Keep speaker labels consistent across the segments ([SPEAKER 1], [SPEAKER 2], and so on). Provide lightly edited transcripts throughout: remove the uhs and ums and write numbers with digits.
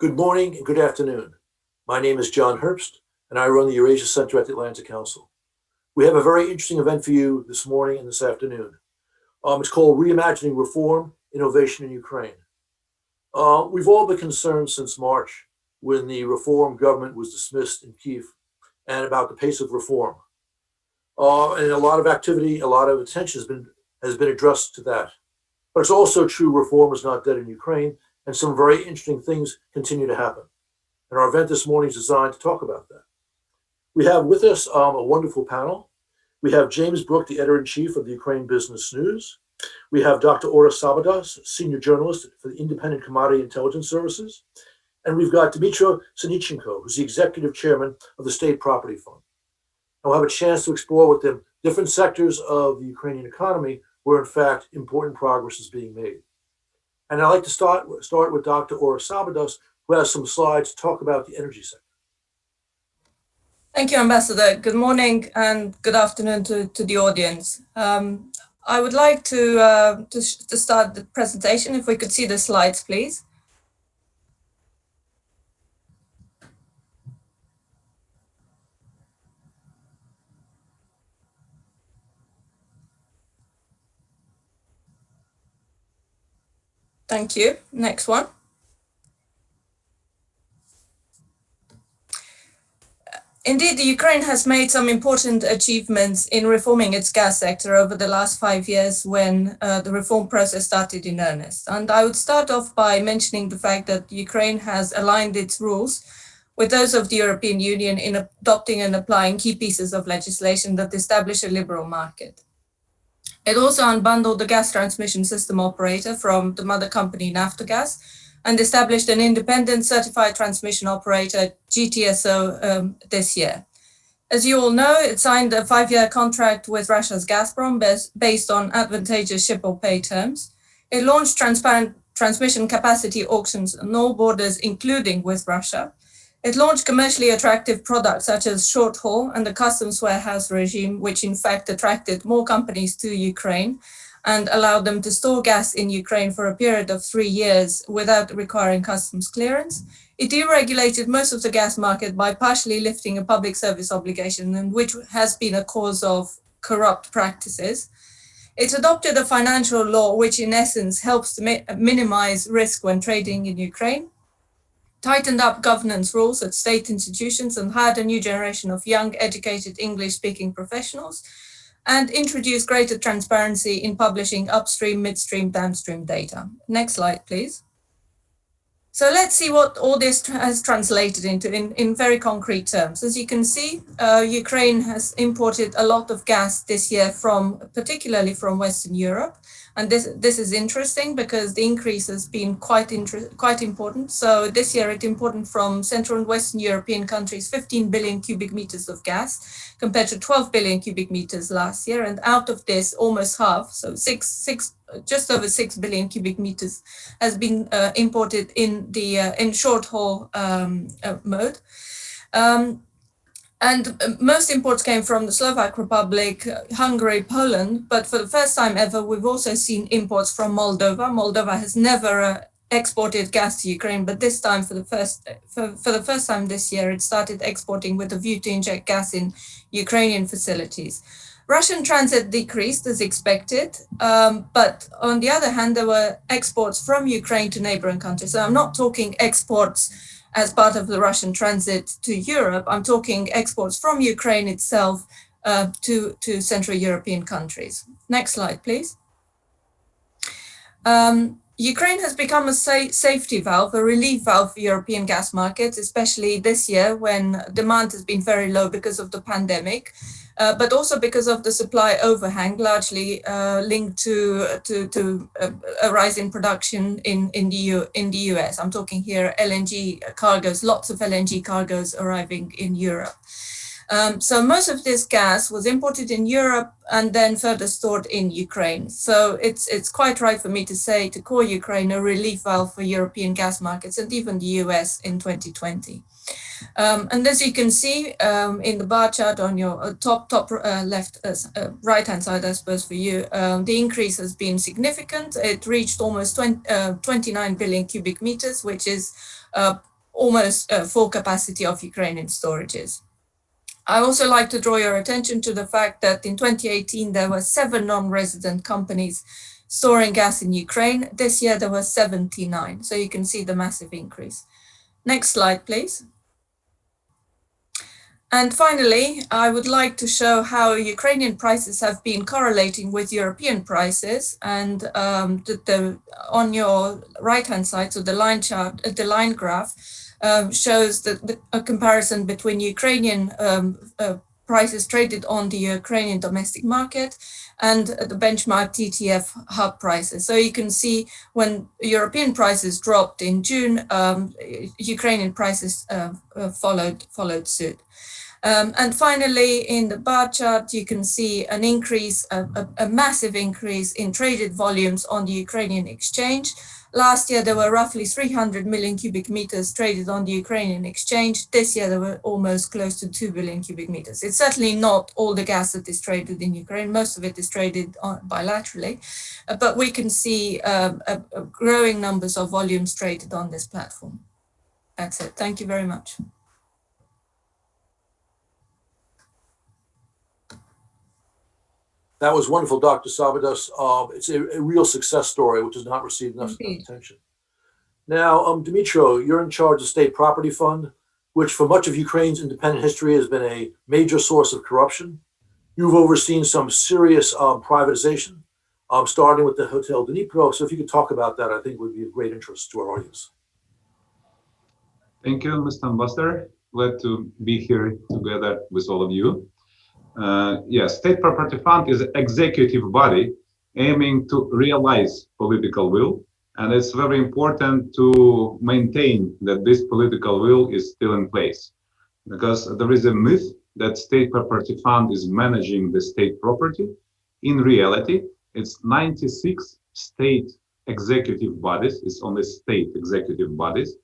[SPEAKER 1] Good morning and good afternoon. My name is John Herbst, and I run the Eurasia Center at the Atlantic Council. We have a very interesting event for you this morning and this afternoon. It's called Reimagining Reform, Innovation in Ukraine. We've all been concerned since March when the reform government was dismissed in Kyiv and about the pace of reform. And a lot of activity, a lot of attention has been addressed to that. But it's also true reform is not dead in Ukraine, and some very interesting things continue to happen. And our event this morning is designed to talk about that. We have with us a wonderful panel. We have James Brook, the editor-in-chief of the Ukraine Business News. We have Dr. Ora Sabadas, senior journalist for the Independent Commodity Intelligence Services. And we've got Dmytro Senichenko, who's the executive chairman of the State Property Fund. And we'll have a chance to explore with them different sectors of the Ukrainian economy where, in fact, important progress is being made. And I'd like to start with Dr. Ora Sabadas, who has some slides to talk about the energy sector.
[SPEAKER 2] Thank you, Ambassador. Good morning and good afternoon to the audience. I would like to start the presentation. If we could see the slides, please. Thank you. Next one. Indeed, the Ukraine has made some important achievements in reforming its gas sector over the last 5 years when the reform process started in earnest. And I would start off by mentioning the fact that Ukraine has aligned its rules with those of the European Union in adopting and applying key pieces of legislation that establish a liberal market. It also unbundled the gas transmission system operator from the mother company Naftogaz and established an independent certified transmission operator, GTSO, this year. As you all know, it signed a 5-year contract with Russia's Gazprom based on advantageous ship-or-pay terms. It launched transparent transmission capacity auctions on all borders, including with Russia. It launched commercially attractive products such as short haul and the customs warehouse regime, which in fact attracted more companies to Ukraine and allowed them to store gas in Ukraine for a period of 3 years without requiring customs clearance. It deregulated most of the gas market by partially lifting a public service obligation, and which has been a cause of corrupt practices. It adopted a financial law which in essence helps to minimize risk when trading in Ukraine, tightened up governance rules at state institutions and hired a new generation of young, educated English-speaking professionals, and introduce greater transparency in publishing upstream, midstream, downstream data. Next slide, please. So let's see what all this has translated into in very concrete terms. As you can see, Ukraine has imported a lot of gas this year particularly from Western Europe. And this is interesting because the increase has been quite important. So this year it imported from Central and Western European countries 15 billion cubic meters of gas compared to 12 billion cubic meters last year. And out of this, almost half, so just over 6 billion cubic meters has been imported in short haul mode. And most imports came from the Slovak Republic, Hungary, Poland, but for the first time ever, we've also seen imports from Moldova. Moldova has never exported gas to Ukraine, but this time, for the first time this year, it started exporting with a view to inject gas in Ukrainian facilities. Russian transit decreased as expected, but on the other hand, there were exports from Ukraine to neighboring countries. So I'm not talking exports as part of the Russian transit to Europe. I'm talking exports from Ukraine itself to Central European countries. Next slide, please. Ukraine has become a safety valve, a relief valve for European gas markets, especially this year when demand has been very low because of the pandemic, but also because of the supply overhang, largely linked to a rise in production in the US. I'm talking here LNG cargoes, lots of LNG cargoes arriving in Europe. So most of this gas was imported in Europe and then further stored in Ukraine. So it's quite right for me to call Ukraine a relief valve for European gas markets and even the US in 2020. And as you can see in the bar chart on your top left, right-hand side, I suppose for you, the increase has been significant. It reached almost 29 billion cubic meters, which is almost full capacity of Ukrainian storages. I also like to draw your attention to the fact that in 2018, there were 7 non-resident companies storing gas in Ukraine. This year, there were 79. So you can see the massive increase. Next slide, please. And finally, I would like to show how Ukrainian prices have been correlating with European prices. And on your right-hand side, so the line chart, the line graph shows a comparison between Ukrainian prices traded on the Ukrainian domestic market and the benchmark TTF hub prices. So you can see when European prices dropped in June, Ukrainian prices followed suit. And finally, in the bar chart, you can see an increase, a massive increase in traded volumes on the Ukrainian exchange. Last year, there were roughly 300 million cubic meters traded on the Ukrainian exchange. This year, there were almost close to 2 billion cubic meters. It's certainly not all the gas that is traded in Ukraine. Most of it is traded bilaterally, but we can see a growing numbers of volumes traded on this platform. That's it. Thank you very much.
[SPEAKER 1] That was wonderful, Dr. Sabadas. It's a real success story, which has not received enough attention. Now, Dmytro, you're in charge of State Property Fund, which for much of Ukraine's independent history has been a major source of corruption. You've overseen some serious privatization, starting with the Hotel Dnipro. So if you could talk about that, I think would be of great interest to our audience.
[SPEAKER 3] Thank you, Mr. Ambassador. Glad to be here together with all of you. Yes, State Property Fund is an executive body aiming to realize political will, and it's very important to maintain that this political will is still in place, because there is a myth that State Property Fund is managing the state property. In reality, it's 96 state executive bodies, it's only state executive bodies,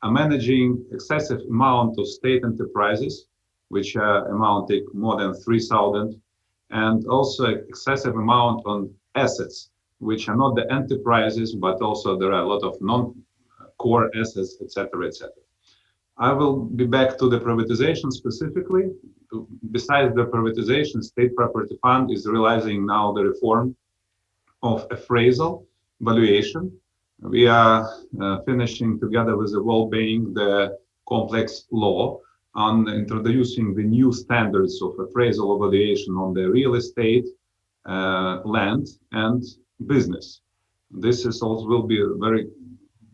[SPEAKER 3] are managing excessive amount of state enterprises, which are amounting more than 3,000, and also excessive amount on assets, which are not the enterprises, but also there are a lot of non-core assets, etc., etc. I will be back to the privatization specifically. Besides the privatization, State Property Fund is realizing now the reform of appraisal valuation. We are finishing together with the World Bank the complex law on introducing the new standards of appraisal evaluation on the real estate, land, and business. This is also will be a very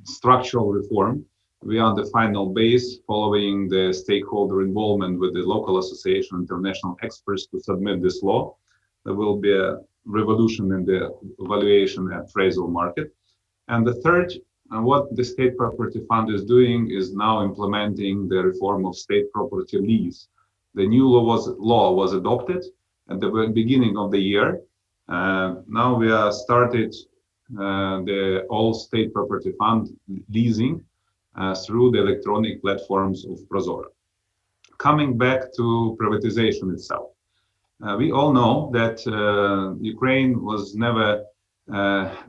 [SPEAKER 3] structural reform. We are on the final base following the stakeholder involvement with the local association, international experts to submit this law. There will be a revolution in the valuation and appraisal market. And the third, what the State Property Fund is doing is now implementing the reform of state property lease. The new law was adopted at the beginning of the year. Now we are started the all State Property Fund leasing through the electronic platforms of Prozora. Coming back to privatization itself. We all know that Ukraine was never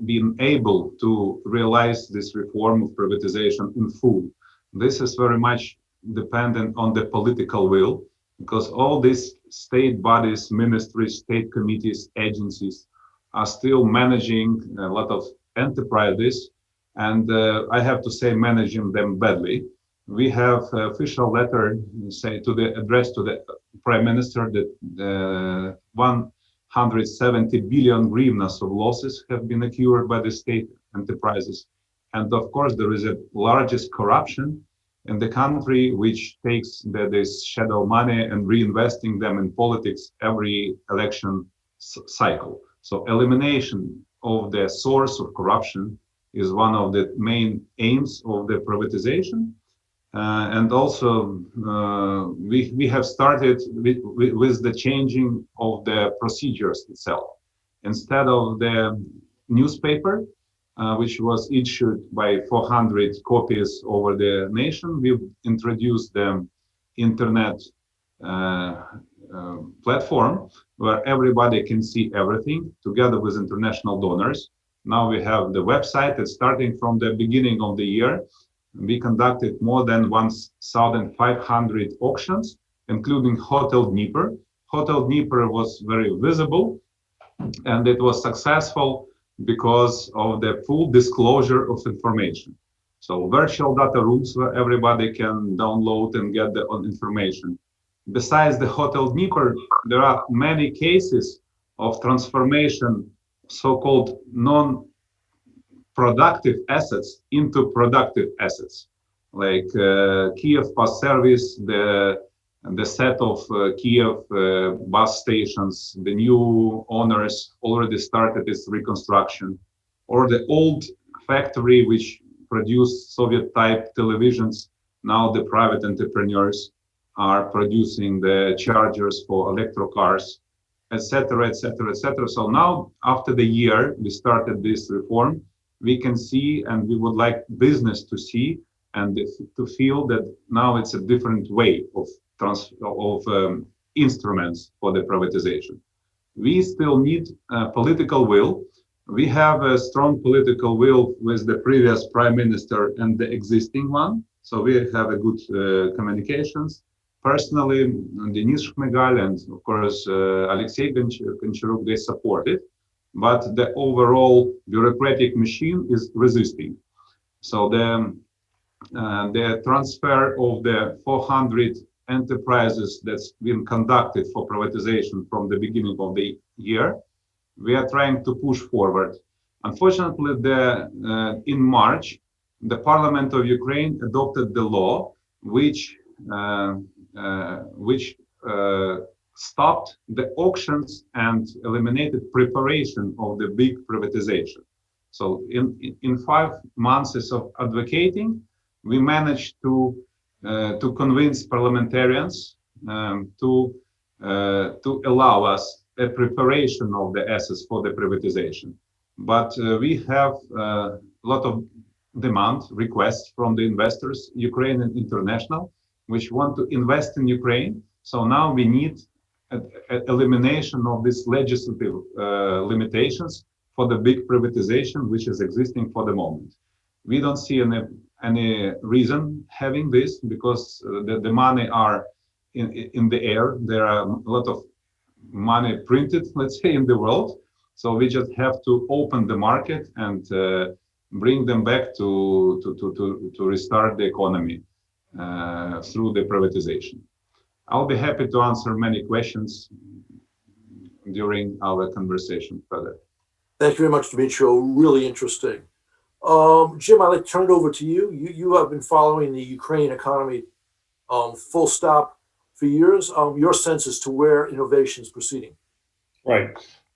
[SPEAKER 3] been able to realize this reform of privatization in full. This is very much dependent on the political will, because all these state bodies, ministries, state committees, agencies are still managing a lot of enterprises, and I have to say managing them badly. We have an official letter addressed to the Prime Minister that 170 billion hryvnias of losses have been accrued by the state enterprises. And of course, there is a largest corruption in the country, which takes this shadow money and reinvesting them in politics every election cycle. So elimination of the source of corruption is one of the main aims of the privatization. And also, we have started with the changing of the procedures itself. Instead of the newspaper, which was issued by 400 copies over the nation, we've introduced the internet platform where everybody can see everything together with international donors. Now we have the website that's starting from the beginning of the year. we conducted more than 1,500 auctions, including Hotel Dnipro. Hotel Dnipro was very visible, and it was successful because of the full disclosure of information. So virtual data rooms where everybody can download and get the information. Besides the Hotel Dnipro, there are many cases of transformation, so-called non-productive assets into productive assets, like Kiev Bus Service, the set of Kiev bus stations, the new owners already started its reconstruction, or the old factory which produced Soviet-type televisions. Now the private entrepreneurs are producing the chargers for electro cars, etc., etc., etc. So now, after the year we started this reform, we can see, and we would like business to see and to feel that now it's a different way of instruments for the privatization. We still need political will. We have a strong political will with the previous prime minister and the existing one. So we have a good communications. Personally, Denis Shmyhal and of course Alexei Goncharuk, they support it. But the overall bureaucratic machine is resisting. So the transfer of the 400 enterprises that's been conducted for privatization from the beginning of the year, we are trying to push forward. Unfortunately, in March, the Parliament of Ukraine adopted the law which stopped the auctions and eliminated preparation of the big privatization. So in 5 months of advocating, we managed to convince parliamentarians to allow us a preparation of the assets for the privatization. But we have a lot of demand, requests from the investors, Ukraine and international, which want to invest in Ukraine. So now we need an elimination of these legislative limitations for the big privatization, which is existing for the moment. We don't see any reason having this because the money are in the air. There are a lot of money printed, let's say, in the world. So we just have to open the market and bring them back to restart the economy through the privatization. I'll be happy to answer many questions during our conversation further.
[SPEAKER 1] Thank you very much, Dmytro. Really interesting. Jim, I'd like to turn it over to you. You have been following the Ukraine economy full stop for years. Your sense as to where innovation is proceeding.
[SPEAKER 4] Right.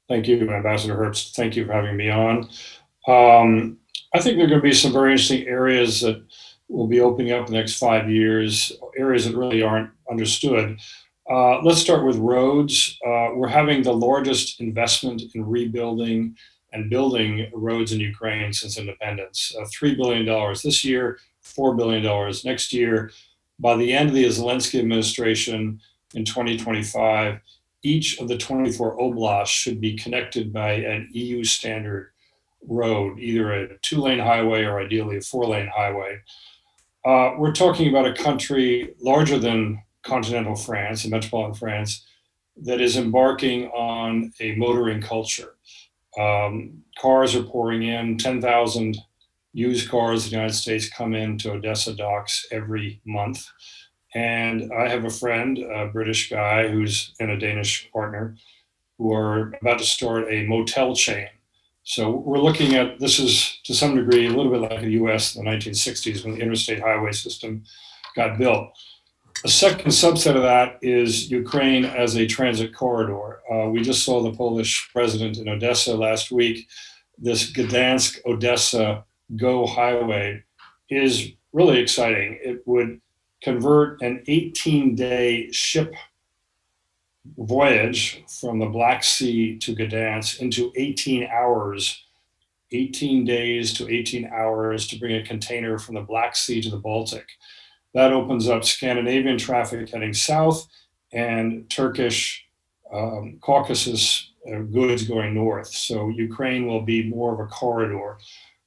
[SPEAKER 4] Thank you, Ambassador Herbst. Thank you for having me on. I think there are going to be some very interesting areas that will be opening up in the next 5 years, areas that really aren't understood. Let's start with roads. We're having the largest investment in rebuilding and building roads in Ukraine since independence. $3 billion this year, $4 billion next year. By the end of the Zelensky administration in 2025, each of the 24 oblasts should be connected by an EU standard road, either a 2-lane highway or ideally a 4-lane highway. We're talking about a country larger than continental France and metropolitan France that is embarking on a motoring culture. Cars are pouring in. 10,000 used cars in the United States come into Odessa docks every month. And I have a friend, a British guy who's and a Danish partner, who are about to start a motel chain. So we're looking at, this is to some degree a little bit like the US in the 1960s when the interstate highway system got built. A second subset of that is Ukraine as a transit corridor. We just saw the Polish president in Odessa last week. This Gdansk-Odessa GO highway is really exciting. It would convert an 18-day ship voyage from the Black Sea to Gdansk into 18 hours, 18 days to 18 hours to bring a container from the Black Sea to the Baltic. That opens up Scandinavian traffic heading south and Turkish Caucasus goods going north. So Ukraine will be more of a corridor.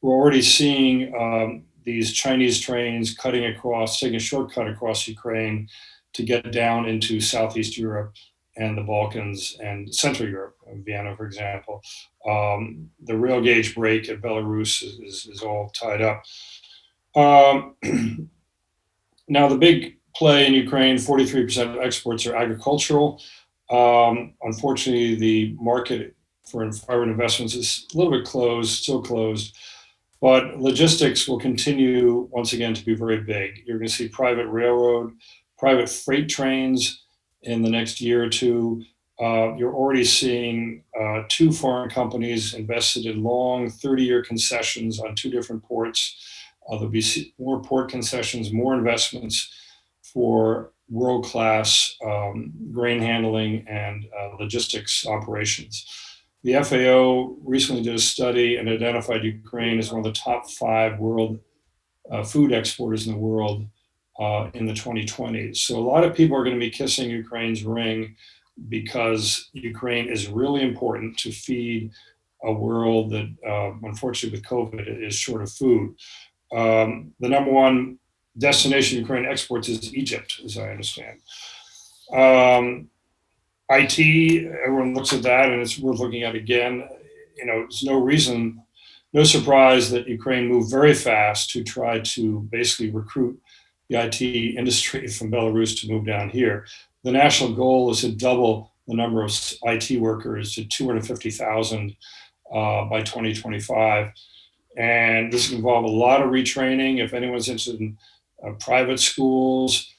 [SPEAKER 4] We're already seeing these Chinese trains cutting across, taking a shortcut across Ukraine to get down into Southeast Europe and the Balkans and Central Europe, Vienna, for example. The rail gauge break at Belarus is all tied up. Now, the big play in Ukraine, 43% of exports are agricultural. Unfortunately, the market for foreign investments is a little bit closed, still closed. But logistics will continue, once again, to be very big. You're going to see private railroad, private freight trains in the next year or two. You're already seeing 2 foreign companies invested in long 30-year concessions on 2 different ports. There'll be more port concessions, more investments for world-class grain handling and logistics operations. The FAO recently did a study and identified Ukraine as one of the top 5 world food exporters in the world in the 2020s. So a lot of people are going to be kissing Ukraine's ring because Ukraine is really important to feed a world that, unfortunately, with COVID, is short of food. The number 1 destination Ukraine exports is Egypt, as I understand. IT, everyone looks at that, and it's worth looking at again. You know, there's no reason, no surprise that Ukraine moved very fast to try to basically recruit the IT industry from Belarus to move down here. The national goal is to double the number of IT workers to 250,000 by 2025. And this will involve a lot of retraining. If anyone's interested in private schools,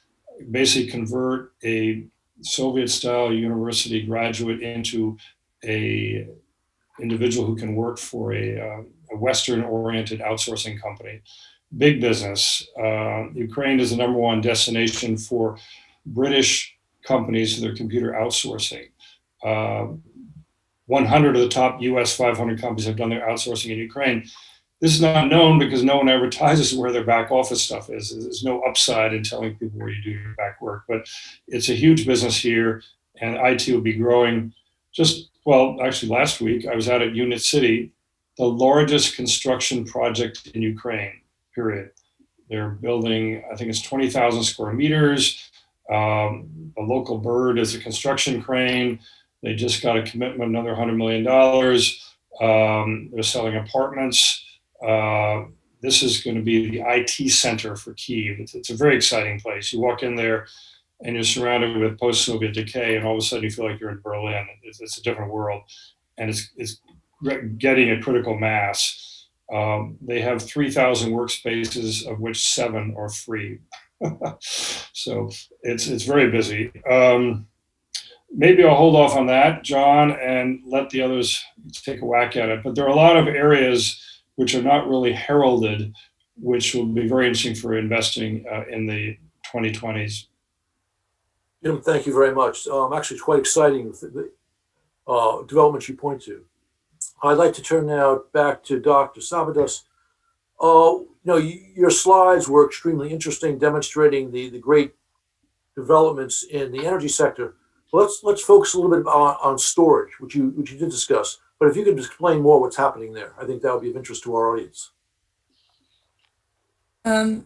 [SPEAKER 4] basically convert a Soviet-style university graduate into a individual who can work for a Western-oriented outsourcing company. Big business. Ukraine is the number 1 destination for British companies for their computer outsourcing. 100 of the top US 500 companies have done their outsourcing in Ukraine. This is not known because no one advertises where their back office stuff is. There's no upside in telling people where you do your back work, but it's a huge business here, and IT will be growing. Actually last week, I was out at Unit City, the largest construction project in Ukraine, period. They're building, I think it's 20,000 square meters. A local bird is a construction crane. They just got a commitment, another $100 million. They're selling apartments. This is going to be the IT center for Kyiv. It's a very exciting place. You walk in there and you're surrounded with post-Soviet decay, and all of a sudden you feel like you're in Berlin. It's a different world, and it's getting a critical mass. They have 3,000 workspaces, of which 7 are free. So it's very busy. Maybe I'll hold off on that, John, and let the others take a whack at it. But there are a lot of areas which are not really heralded, which will be very interesting for investing in the 2020s.
[SPEAKER 1] Jim, thank you very much. Actually, it's quite exciting, the developments you point to. I'd like to turn now back to Dr. Sabadas. Your slides were extremely interesting, demonstrating the great developments in the energy sector. Let's focus a little bit on storage, which you did discuss. But if you could explain more what's happening there, I think that would be of interest to our audience.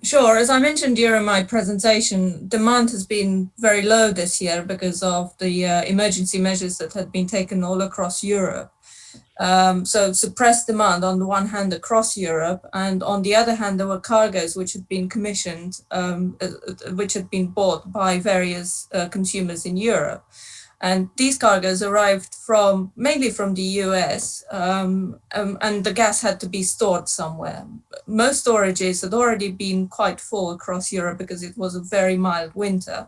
[SPEAKER 2] Sure. As I mentioned during my presentation, demand has been very low this year because of the emergency measures that had been taken all across Europe. So suppressed demand on the one hand across Europe, and on the other hand, there were cargoes which had been commissioned, which had been bought by various consumers in Europe. And these cargoes arrived mainly from the US, and the gas had to be stored somewhere. Most storages had already been quite full across Europe because it was a very mild winter.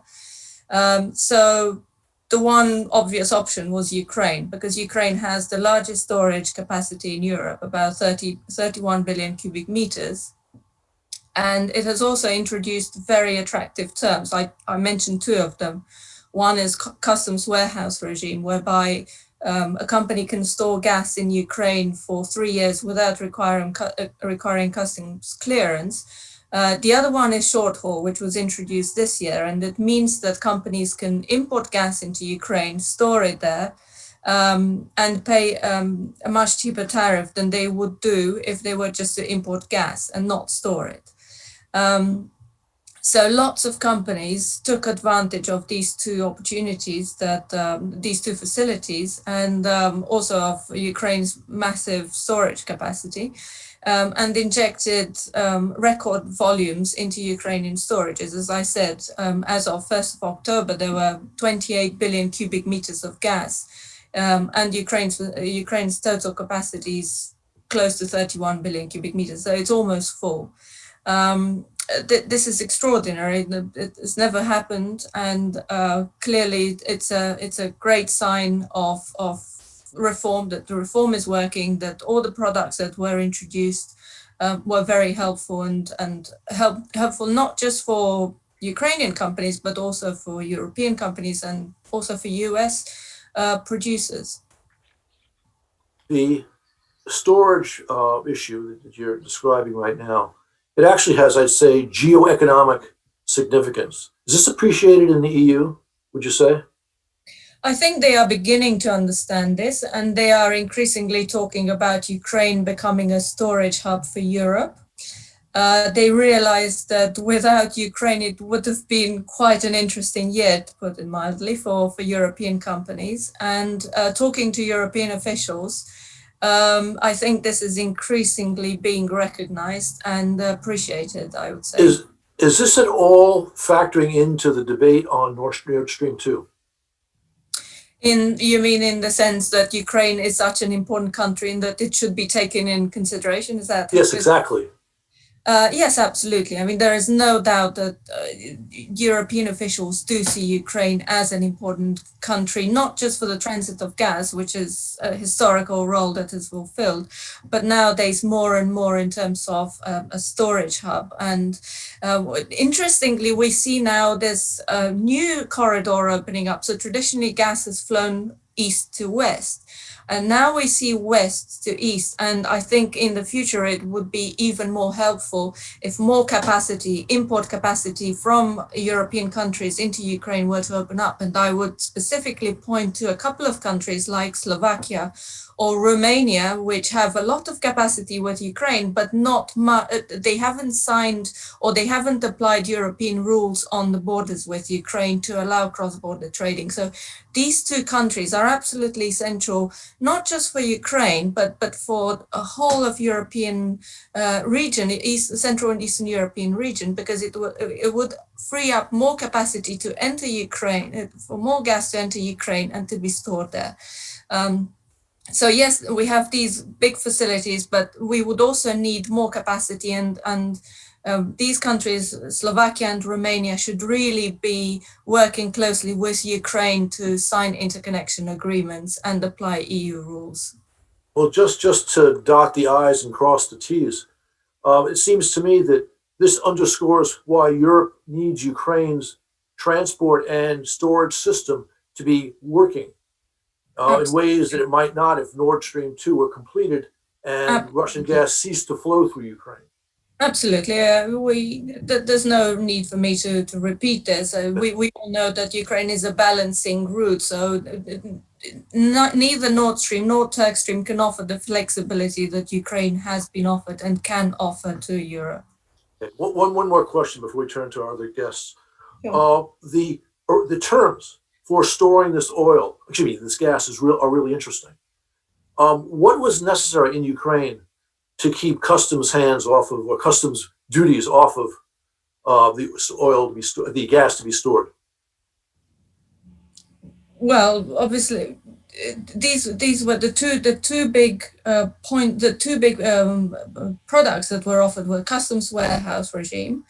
[SPEAKER 2] So the one obvious option was Ukraine, because Ukraine has the largest storage capacity in Europe, about 31 billion cubic meters. And it has also introduced very attractive terms. I mentioned 2 of them. One is customs warehouse regime, whereby a company can store gas in Ukraine for 3 years without requiring customs clearance. The other one is short haul, which was introduced this year, and it means that companies can import gas into Ukraine, store it there, and pay a much cheaper tariff than they would do if they were just to import gas and not store it. So lots of companies took advantage of these two opportunities, that these two facilities, and also of Ukraine's massive storage capacity, and injected record volumes into Ukrainian storages. As I said, as of 1st of October, there were 28 billion cubic meters of gas, and Ukraine's total capacity is close to 31 billion cubic meters, so it's almost full. This is extraordinary. It's never happened, and clearly it's a great sign of reform, that the reform is working, that all the products that were introduced were very helpful and helpful not just for Ukrainian companies, but also for European companies and also for US producers.
[SPEAKER 1] The storage issue that you're describing right now, it actually has, I'd say, geoeconomic significance. Is this appreciated in the EU, would you say?
[SPEAKER 2] I think they are beginning to understand this, and they are increasingly talking about Ukraine becoming a storage hub for Europe. They realized that without Ukraine, it would have been quite an interesting year, to put it mildly, for European companies. And talking to European officials, I think this is increasingly being recognized and appreciated, I would say.
[SPEAKER 1] Is this at all factoring into the debate on Nord Stream 2?
[SPEAKER 2] You mean in the sense that Ukraine is such an important country and that it should be taken in consideration? Is that?
[SPEAKER 1] Yes, exactly.
[SPEAKER 2] Yes, absolutely. I mean, there is no doubt that European officials do see Ukraine as an important country, not just for the transit of gas, which is a historical role that is fulfilled, but nowadays more and more in terms of a storage hub. And interestingly, we see now this new corridor opening up. So traditionally, gas has flown east to west. And now we see west to east. And I think in the future, it would be even more helpful if more capacity, import capacity from European countries into Ukraine were to open up. And I would specifically point to a couple of countries like Slovakia or Romania, which have a lot of capacity with Ukraine, but not much. They haven't signed or they haven't applied European rules on the borders with Ukraine to allow cross-border trading. So these two countries are absolutely essential, not just for Ukraine, but for a whole of European region, Central and Eastern European region, because it would free up more capacity to enter Ukraine, for more gas to enter Ukraine and to be stored there. So yes, we have these big facilities, but we would also need more capacity, and these countries, Slovakia and Romania, should really be working closely with Ukraine to sign interconnection agreements and apply EU rules.
[SPEAKER 1] Well, just to dot the I's and cross the T's, it seems to me that this underscores why Europe needs Ukraine's transport and storage system to be working in ways that it might not if Nord Stream 2 were completed and Russian gas ceased to flow through Ukraine.
[SPEAKER 2] Absolutely. There's no need for me to repeat this. We all know that Ukraine is a balancing route, so neither Nord Stream nor Turk Stream can offer the flexibility that Ukraine has been offered and can offer to Europe.
[SPEAKER 1] Okay. One more question before we turn to our other guests.
[SPEAKER 2] Sure.
[SPEAKER 1] The terms for storing this oil, this gas are really interesting. What was necessary in Ukraine to keep customs hands off of, or customs duties off of the oil to be the gas to be stored?
[SPEAKER 2] Well, obviously, these were the two big products that were offered were customs warehouse regime,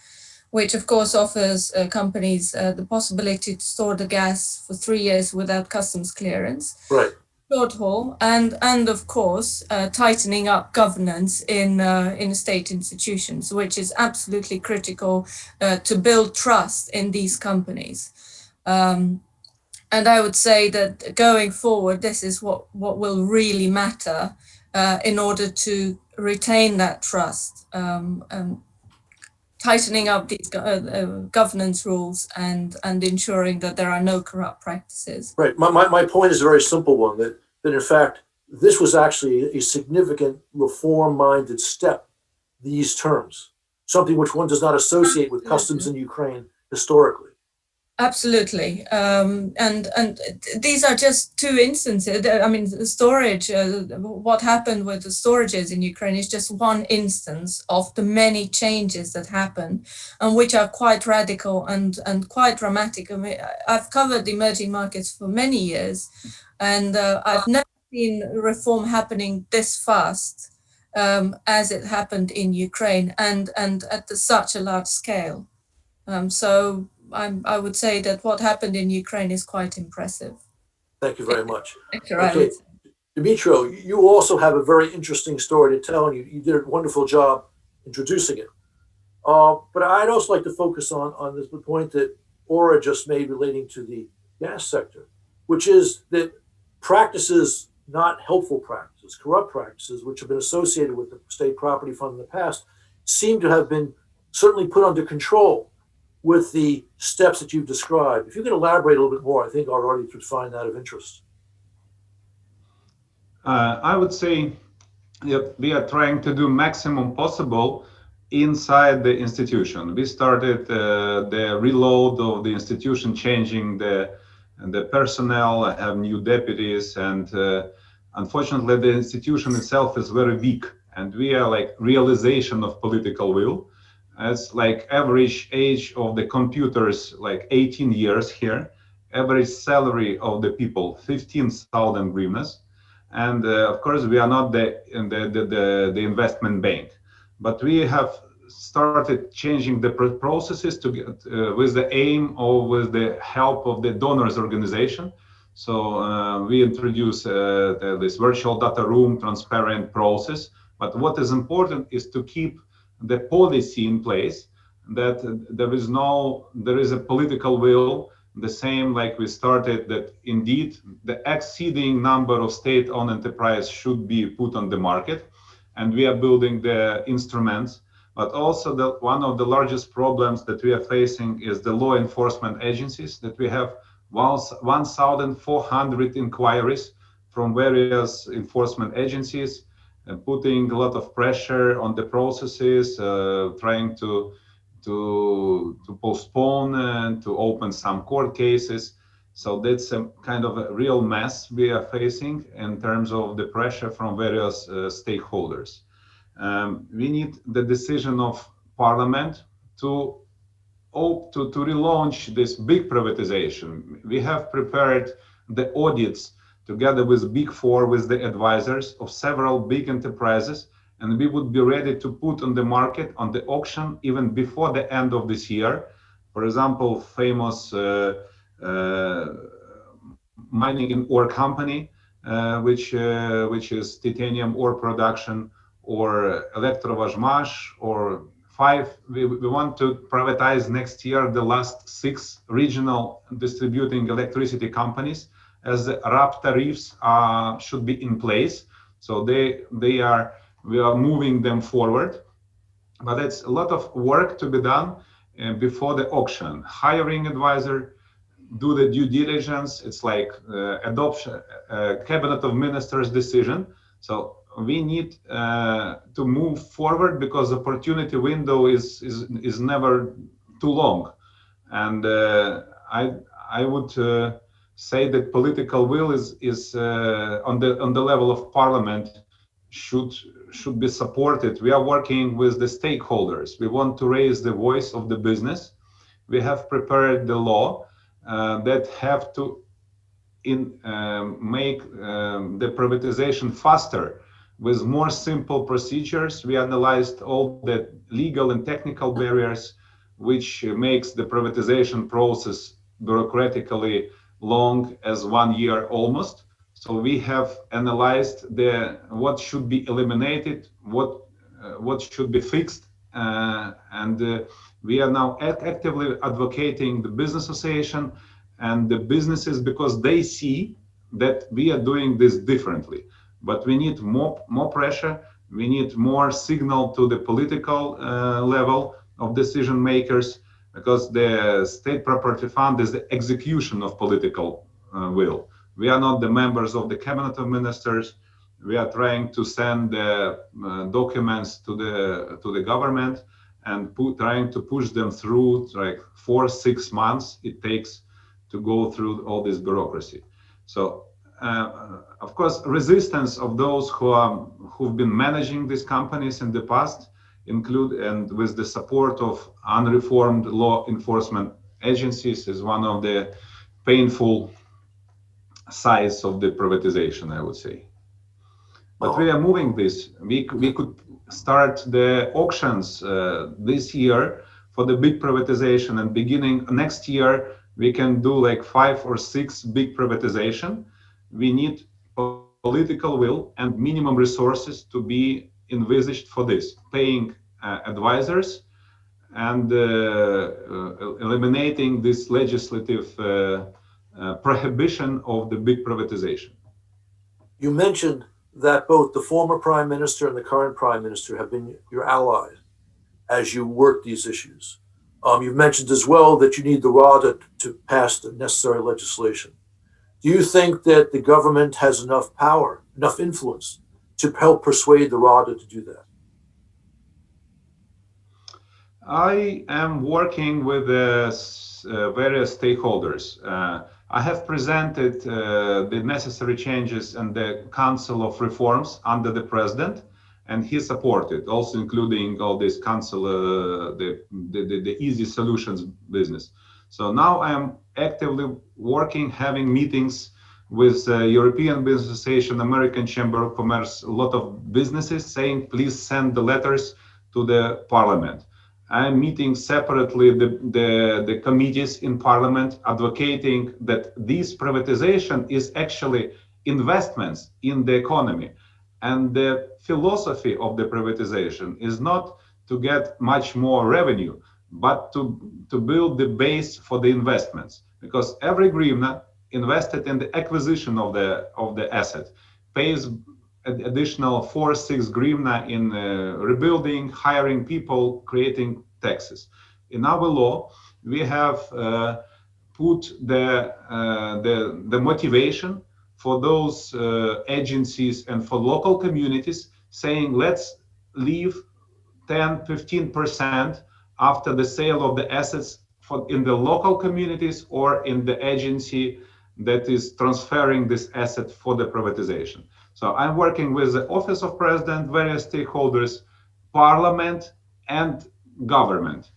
[SPEAKER 2] which of course offers companies the possibility to store the gas for 3 years without customs clearance.
[SPEAKER 1] Right.
[SPEAKER 2] Short haul, and of course tightening up governance in state institutions, which is absolutely critical to build trust in these companies. And I would say that going forward, this is what will really matter in order to retain that trust. Tightening up these governance rules and ensuring that there are no corrupt practices.
[SPEAKER 1] Right. My point is a very simple one, that in fact, this was actually a significant reform-minded step, these terms. something which one does not associate with customs in Ukraine historically.
[SPEAKER 2] Absolutely. And these are just two instances. I mean, the storage, what happened with the storages in Ukraine is just one instance of the many changes that happen and which are quite radical and quite dramatic. I mean, I've covered emerging markets for many years, and I've never seen reform happening this fast as it happened in Ukraine and at such a large scale. So I would say that what happened in Ukraine is quite impressive.
[SPEAKER 1] Thank you very much.
[SPEAKER 2] I
[SPEAKER 1] Okay,
[SPEAKER 2] would say.
[SPEAKER 1] Dmytro, you also have a very interesting story to tell, and you did a wonderful job introducing it. But I'd also like to focus on the point that Aura just made relating to the gas sector, which is that practices, not helpful practices, corrupt practices, which have been associated with the state property fund in the past, seem to have been certainly put under control with the steps that you've described. If you could elaborate a little bit more, I think our audience would find that of interest.
[SPEAKER 3] I would say that we are trying to do maximum possible inside the institution. We started the reload of the institution, changing the personnel, have new deputies, and unfortunately the institution itself is very weak, and we are like realization of political will. It's like average age of the computers like 18 years here, average salary of the people 15,000 hryvnias. And of course, we are not the investment bank, but we have started changing the processes to get, with the aim or with the help of the donors organization. So we introduce this virtual data room, transparent process. But what is important is to keep the policy in place, that there is a political will, the same like we started, that indeed the exceeding number of state-owned enterprise should be put on the market, and we are building the instruments. But also one of the largest problems that we are facing is the law enforcement agencies, that we have 1,400 inquiries from various enforcement agencies, putting a lot of pressure on the processes, trying to postpone and to open some court cases. So that's a kind of a real mess we are facing in terms of the pressure from various stakeholders. We need the decision of Parliament to relaunch this big privatization. We have prepared the audits together with Big Four, with the advisors of several big enterprises, and we would be ready to put on the market, on the auction, even before the end of this year. For example, famous mining and ore company, which is titanium ore production, or Elektrovazhmash, or we want to privatize next year the last 6 regional distributing electricity companies, as the RAB tariffs should be in place. So we are moving them forward, but it's a lot of work to be done before the auction. Hiring advisor, do the due diligence. It's like adoption, cabinet of ministers decision. So we need to move forward, because opportunity window is never too long. And I would say that political will is on the level of Parliament should be supported. We are working with the stakeholders. We want to raise the voice of the business. We have prepared the law that have to make the privatization faster with more simple procedures. We analyzed all the legal and technical barriers, which makes the privatization process bureaucratically long as 1 year almost. So we have analyzed what should be eliminated, what should be fixed, and we are now actively advocating the business association and the businesses, because they see that we are doing this differently. But we need more pressure. We need more signal to the political level of decision makers, because the state property fund is the execution of political will. We are not the members of the cabinet of ministers. We are trying to send the documents to the government, and trying to push them through like 4-6 months it takes to go through all this bureaucracy. So of course, resistance of those who've been managing these companies in the past and with the support of unreformed law enforcement agencies is one of the painful sides of the privatization, I would say. But we are moving this. We could start the auctions this year for the big privatization, and beginning next year we can do like 5 or 6 big privatization. We need political will and minimum resources to be envisaged for this, paying advisors and eliminating this legislative prohibition of the big privatization.
[SPEAKER 1] You mentioned that both the former prime minister and the current prime minister have been your allies as you work these issues. You've mentioned as well that you need the Rada to pass the necessary legislation. Do you think that the government has enough power, enough influence to help persuade the Rada to do that?
[SPEAKER 3] I am working with various stakeholders. I have presented the necessary changes in the Council of Reforms under the President, and he supported, also including all this council, the easy solutions business. So now I am actively working, having meetings with European Business Association, American Chamber of Commerce, a lot of businesses saying, please send the letters to the Parliament. I'm meeting separately the committees in Parliament advocating that this privatization is actually investments in the economy. And the philosophy of the privatization is not to get much more revenue, but to build the base for the investments. Because every hryvnia invested in the acquisition of the asset pays an additional 4-6 hryvnia in rebuilding, hiring people, creating taxes. In our law, we have put the motivation for those agencies and for local communities, saying let's leave 10-15% after the sale of the assets in the local communities or in the agency that is transferring this asset for the privatization. So I'm working with the Office of President, various stakeholders, Parliament, and government.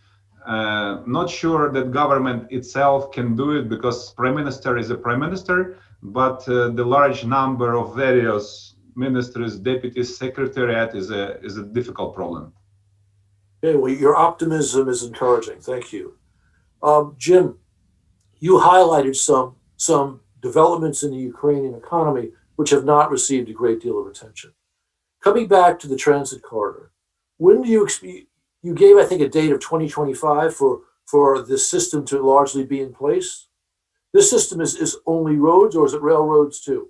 [SPEAKER 3] Not sure that government itself can do it because Prime Minister is a Prime Minister, but the large number of various ministers, deputies, secretariat is a difficult problem.
[SPEAKER 1] Okay, well, your optimism is encouraging. Thank you. Jim, you highlighted some developments in the Ukrainian economy which have not received a great deal of attention. Coming back to the transit corridor, when do you gave, I think, a date of 2025 for this system to largely be in place? This system is only roads, or is it railroads too?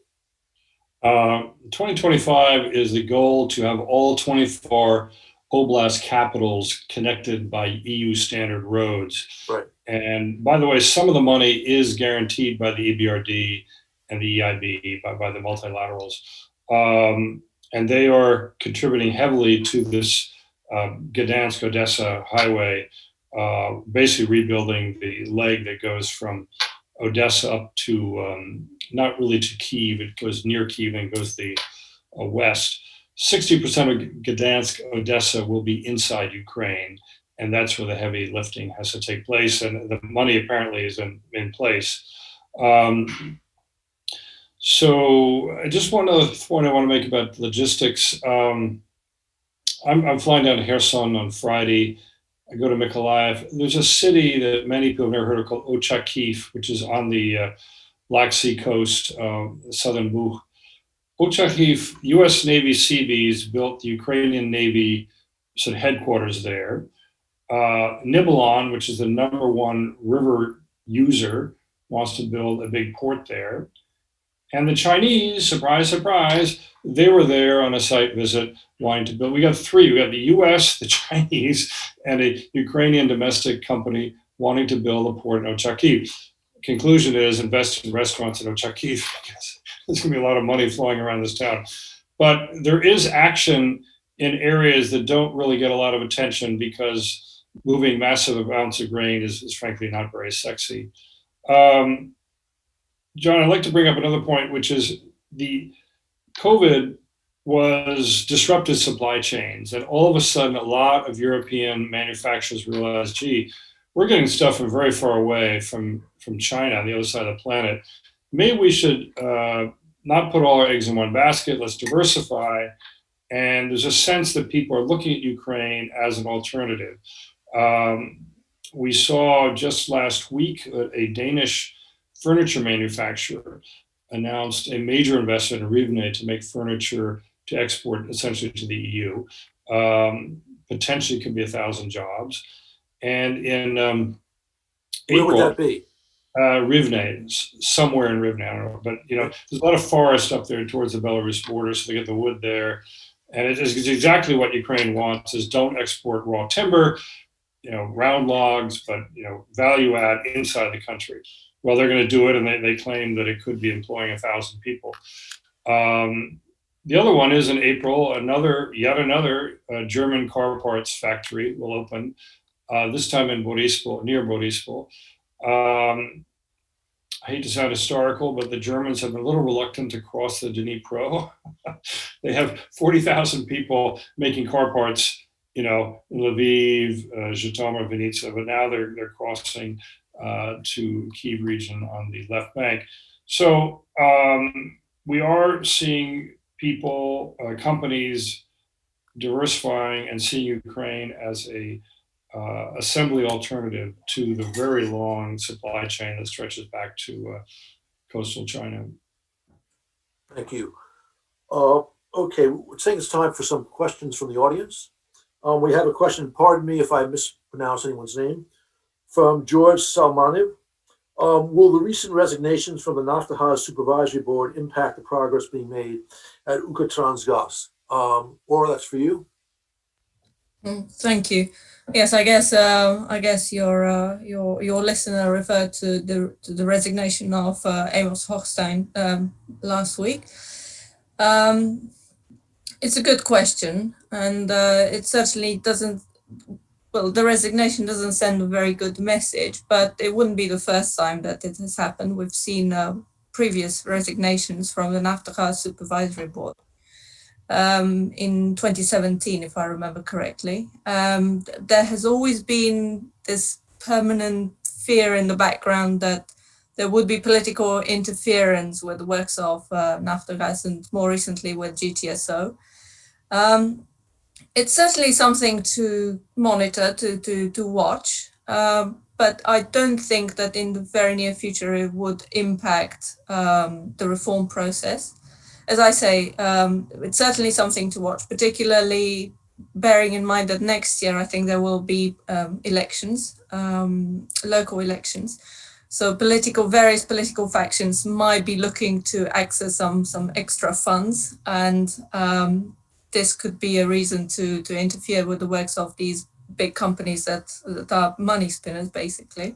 [SPEAKER 4] 2025 is the goal to have all 24 oblast capitals connected by EU standard roads.
[SPEAKER 1] Right.
[SPEAKER 4] And by the way, some of the money is guaranteed by the EBRD and the EIB, by the multilaterals. And they are contributing heavily to this Gdansk-Odessa highway, basically rebuilding the leg that goes from Odessa up to, not really to Kyiv, it goes near Kyiv and goes the west. 60% of Gdansk, Odessa will be inside Ukraine, and that's where the heavy lifting has to take place, and the money apparently is in place. So just one other point I want to make about logistics. I'm flying down to Kherson on Friday. I go to Mykolaiv. There's a city that many people have never heard of called Ochakiv, which is on the Black Sea coast, southern Bukh. Ochakiv, US Navy Seabees built the Ukrainian Navy sort of headquarters there. Nibalon, which is the #1 river user, wants to build a big port there. And the Chinese, surprise, surprise, they were there on a site visit wanting to build. We got three. We got the US, the Chinese, and a Ukrainian domestic company wanting to build a port in Ochakiv. Conclusion is invest in restaurants in Ochakiv because there's going to be a lot of money flowing around this town. But there is action in areas that don't really get a lot of attention because moving massive amounts of grain is frankly not very sexy. John, I'd like to bring up another point, which is the COVID was disrupted supply chains, and all of a sudden, a lot of European manufacturers realized, gee, we're getting stuff from very far away from China on the other side of the planet. Maybe we should not put all our eggs in one basket. Let's diversify. And there's a sense that people are looking at Ukraine as an alternative. We saw just last week a Danish furniture manufacturer announced a major investment in Rivne to make furniture to export essentially to the EU. Potentially could be 1,000 jobs. And in
[SPEAKER 1] Where would
[SPEAKER 4] April,
[SPEAKER 1] that be?
[SPEAKER 4] Rivne, somewhere in Rivne, I don't know. But there's a lot of forest up there towards the Belarus border, so they get the wood there. And it is exactly what Ukraine wants: is don't export raw timber, round logs, but value add inside the country. Well, they're going to do it, and they claim that it could be employing 1,000 people. The other one is in April, yet another German car parts factory will open. This time in Borispol, near Borispol. I hate to sound historical, but the Germans have been a little reluctant to cross the Dnipro. They have 40,000 people making car parts, in Lviv, Zhytomyr, Vinnytsia, but now they're crossing to Kyiv region on the left bank. So we are seeing people, companies diversifying and seeing Ukraine as a assembly alternative to the very long supply chain that stretches back to coastal China.
[SPEAKER 1] Thank you. Okay, I think it's time for some questions from the audience. We have a question, pardon me if I mispronounce anyone's name, from George Salmanev. Will the recent resignations from the Naftahaz Supervisory Board impact the progress being made at Ukrtransgaz? Or that's for you.
[SPEAKER 2] Thank you. Yes, I guess your listener referred to the resignation of Amos Hochstein last week. It's a good question, and it certainly doesn't. Well, the resignation doesn't send a very good message, but it wouldn't be the first time that it has happened. We've seen previous resignations from the Naftahaz Supervisory Board. In 2017, if I remember correctly. There has always been this permanent fear in the background that there would be political interference with the works of Naftagaz and more recently with GTSO. It's certainly something to monitor, to watch, but I don't think that in the very near future it would impact the reform process. As I say, it's certainly something to watch, particularly bearing in mind that next year I think there will be elections, local elections. So various political factions might be looking to access some extra funds, and this could be a reason to interfere with the works of these big companies that are money spinners, basically.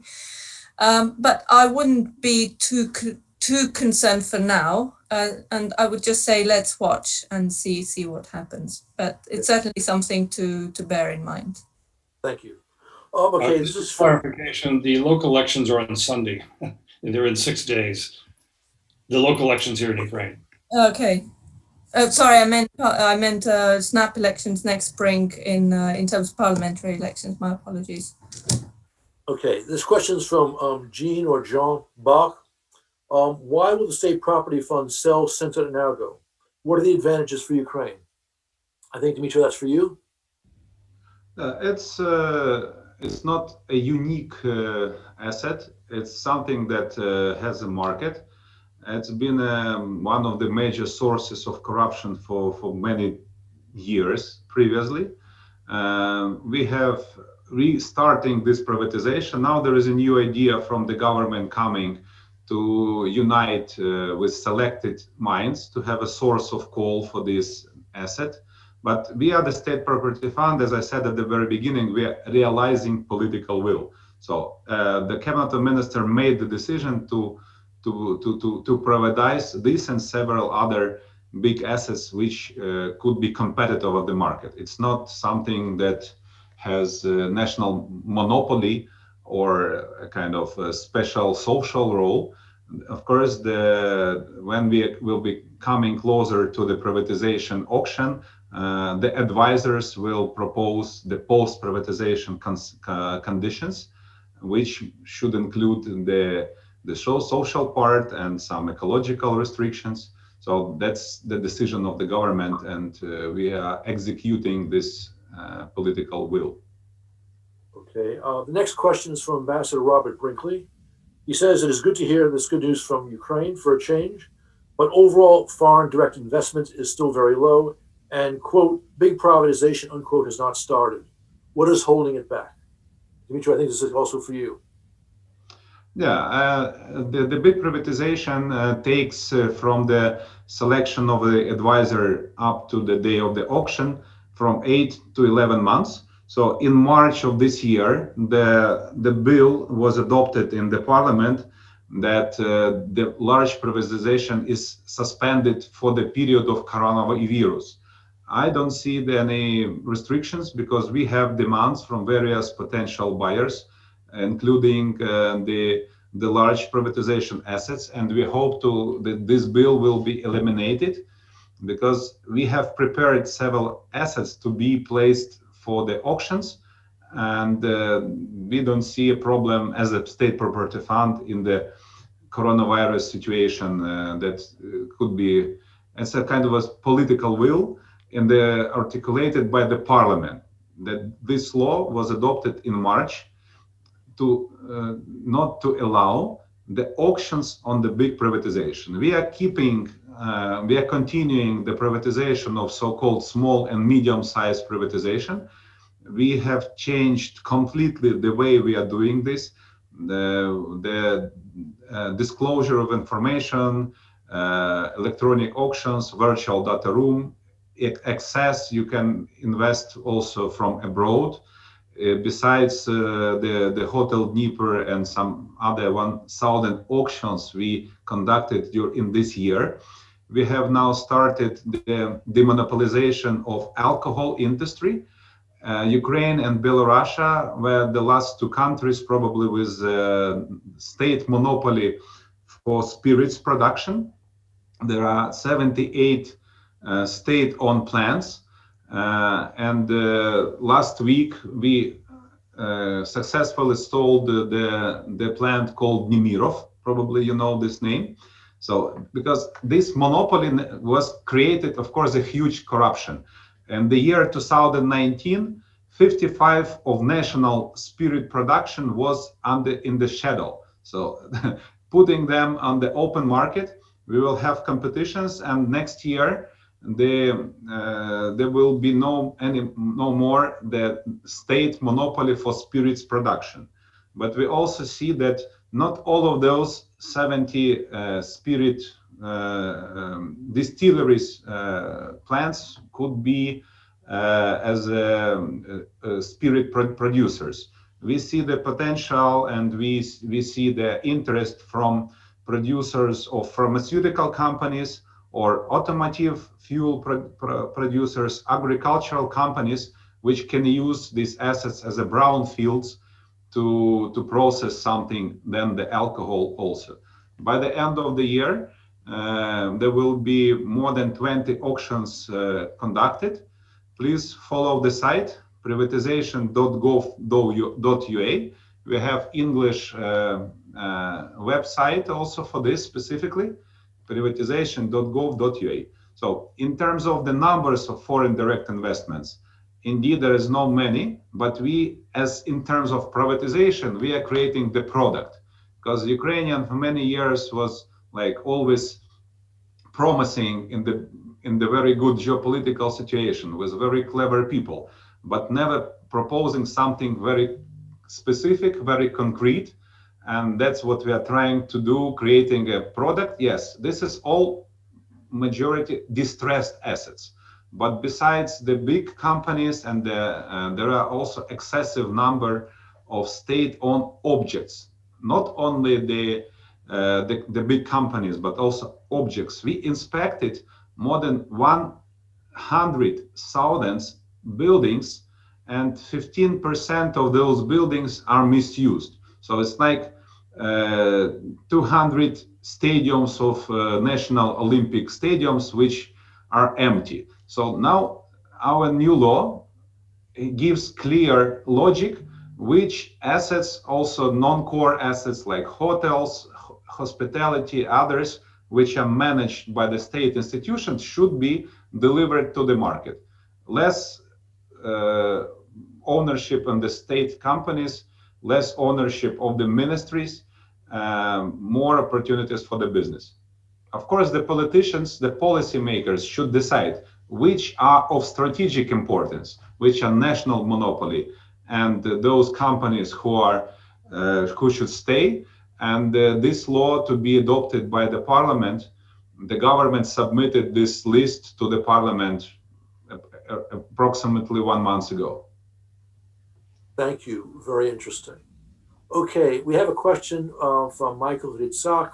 [SPEAKER 2] But I wouldn't be too concerned for now, and I would just say let's watch and see what happens. But it's certainly something to bear in mind.
[SPEAKER 1] Thank you. Okay, this is
[SPEAKER 4] clarification. The local elections are on Sunday, and they're in 6 days. The local elections here in Ukraine.
[SPEAKER 2] Okay. Sorry, I meant snap elections next spring in terms of parliamentary elections. My apologies.
[SPEAKER 1] Okay, this question is from Jean or Jean Bach. Why will the state property fund sell Center Energo? What are the advantages for Ukraine? I think, Dmitry, that's for you.
[SPEAKER 3] It's not a unique asset. It's something that has a market. It's been one of the major sources of corruption for many years previously. We have restarting this privatization. Now there is a new idea from the government coming to unite with selected mines to have a source of coal for this asset. But via the state property fund, as I said at the very beginning, we are realizing political will. So the cabinet minister made the decision to privatize this and several other big assets which could be competitive of the market. It's not something that has a national monopoly or a kind of a special social role. Of course, when we will be coming closer to the privatization auction, the advisors will propose the post-privatization conditions, which should include the social part and some ecological restrictions. So that's the decision of the government, and we are executing this political will.
[SPEAKER 1] Okay. The next question is from Ambassador Robert Brinkley. He says it is good to hear this good news from Ukraine for a change, but overall foreign direct investment is still very low, and quote, big privatization, unquote, has not started. What is holding it back? Dmitry, I think this is also for you.
[SPEAKER 3] Yeah, the big privatization takes from the selection of the advisor up to the day of the auction from 8 to 11 months. So in March of this year, the bill was adopted in the parliament that the large privatization is suspended for the period of coronavirus. I don't see any restrictions because we have demands from various potential buyers, including the large privatization assets, and we hope that this bill will be eliminated because we have prepared several assets to be placed for the auctions, and we don't see a problem as a state property fund in the coronavirus situation that could be as a kind of a political will and articulated by the parliament that this law was adopted in March to not to allow the auctions on the big privatization. We are continuing the privatization of so-called small and medium-sized privatization. We have changed completely the way we are doing this. The disclosure of information, electronic auctions, virtual data room, access, you can invest also from abroad. Besides the Hotel Dnipro and some other 1,000 auctions we conducted in this year, we have now started the demonopolization of alcohol industry. Ukraine and Belarus were the last two countries probably with state monopoly for spirits production. There are 78 state-owned plants. And last week we successfully sold the plant called Nemirov. Probably you know this name. So because this monopoly was created, of course, a huge corruption. In the year 2019, 55% of national spirit production was in the shadow. So putting them on the open market, we will have competitions, and next year there will be no more the state monopoly for spirits production. But we also see that not all of those 70 spirit distilleries plants could be as spirit producers. We see the potential, and we see the interest from producers of pharmaceutical companies or automotive fuel producers, agricultural companies, which can use these assets as a brownfields to process something, then the alcohol also. By the end of the year, there will be more than 20 auctions conducted. Please follow the site, privatization.gov.ua. We have English website also for this specifically, privatization.gov.ua. So in terms of the numbers of foreign direct investments, indeed there is no many, but we, as in terms of privatization, we are creating the product, because Ukrainian for many years was like always promising in the very good geopolitical situation with very clever people, but never proposing something very specific, very concrete. And that's what we are trying to do, creating a product. Yes, this is all majority distressed assets. But besides the big companies, and there are also excessive number of state-owned objects, not only the big companies, but also objects. We inspected more than 100,000 buildings, and 15% of those buildings are misused. So it's like 200 stadiums of national Olympic stadiums which are empty. So now our new law gives clear logic which assets, also non-core assets like hotels, hospitality, others, which are managed by the state institutions, should be delivered to the market. Less ownership in the state companies, less ownership of the ministries, more opportunities for the business. Of course, the politicians, the policymakers should decide which are of strategic importance, which are national monopoly, and those companies who should stay. And this law to be adopted by the parliament, the government submitted this list to the parliament approximately 1 month ago.
[SPEAKER 1] Thank you. Very interesting. Okay, we have a question from Michael Ritzak.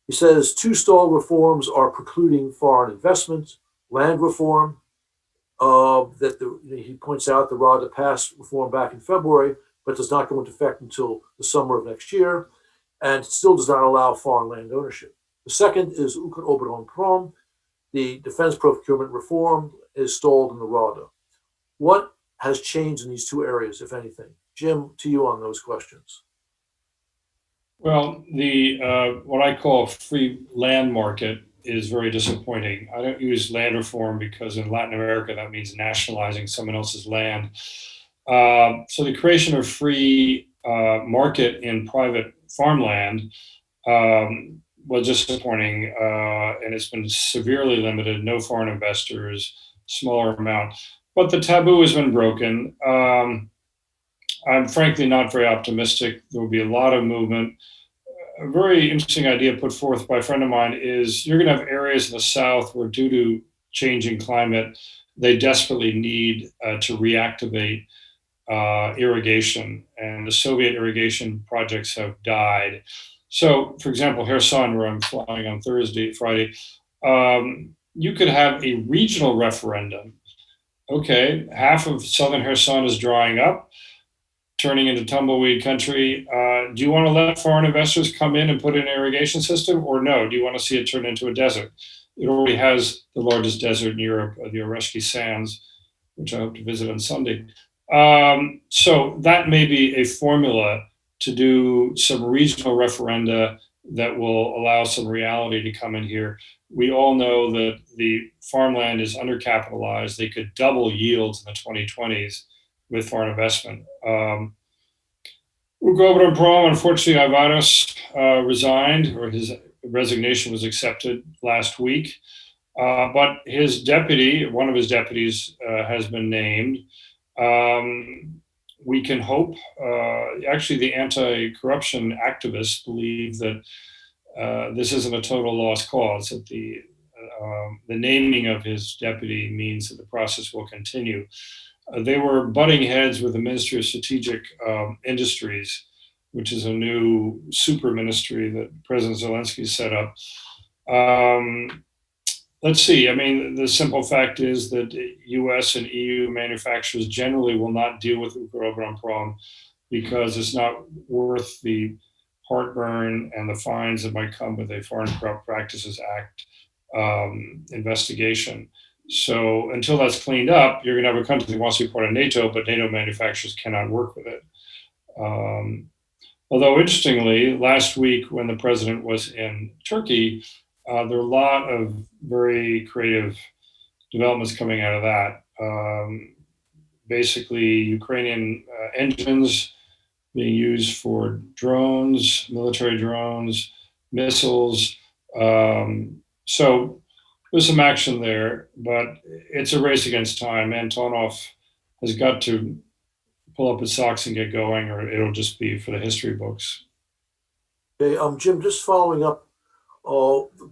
[SPEAKER 1] He says two stall reforms are precluding foreign investment, land reform. He points out the Rada passed reform back in February, but does not go into effect until the summer of next year, and still does not allow foreign land ownership. The second is Ukr-Obronprom. The defense procurement reform is stalled in the Rada. What has changed in these two areas, if anything? Jim, to you on those questions.
[SPEAKER 4] Well, the what I call free land market is very disappointing. I don't use land reform because in Latin America that means nationalizing someone else's land. So the creation of free market in private farmland was disappointing, and it's been severely limited. No foreign investors, smaller amount, but the taboo has been broken. I'm frankly not very optimistic. There will be a lot of movement. A very interesting idea put forth by a friend of mine is you're going to have areas in the South where, due to changing climate, they desperately need to reactivate irrigation, and the Soviet irrigation projects have died. So, for example, Kherson, where I'm flying on Friday, you could have a regional referendum. Okay, half of southern Kherson is drying up, turning into tumbleweed country. Do you want to let foreign investors come in and put in an irrigation system, or no? Do you want to see it turn into a desert? It already has the largest desert in Europe, the Oreshki Sands, which I hope to visit on Sunday. So that may be a formula to do some regional referenda that will allow some reality to come in here. We all know that the farmland is undercapitalized. They could double yields in the 2020s with foreign investment. Ukr-Obronprom, unfortunately, Alvarez resigned, or his resignation was accepted last week. But his deputy, one of his deputies, has been named. We can hope, actually the anti-corruption activists believe that this isn't a total lost cause, that the naming of his deputy means that the process will continue. They were butting heads with the Ministry of Strategic Industries, which is a new super ministry that President Zelensky set up. Let's see. I mean, the simple fact is that US and EU manufacturers generally will not deal with Ukr-Obronprom because it's not worth the heartburn and the fines that might come with a Foreign Corrupt Practices Act investigation. So until that's cleaned up, you're going to have a country that wants to be part of NATO, but NATO manufacturers cannot work with it. Although interestingly, last week when the president was in Turkey, there are a lot of very creative developments coming out of that. Basically, Ukrainian engines being used for drones, military drones, missiles. So there's some action there, but it's a race against time. Antonov has got to pull up his socks and get going, or it'll just be for the history books.
[SPEAKER 1] Okay, Jim, just following up,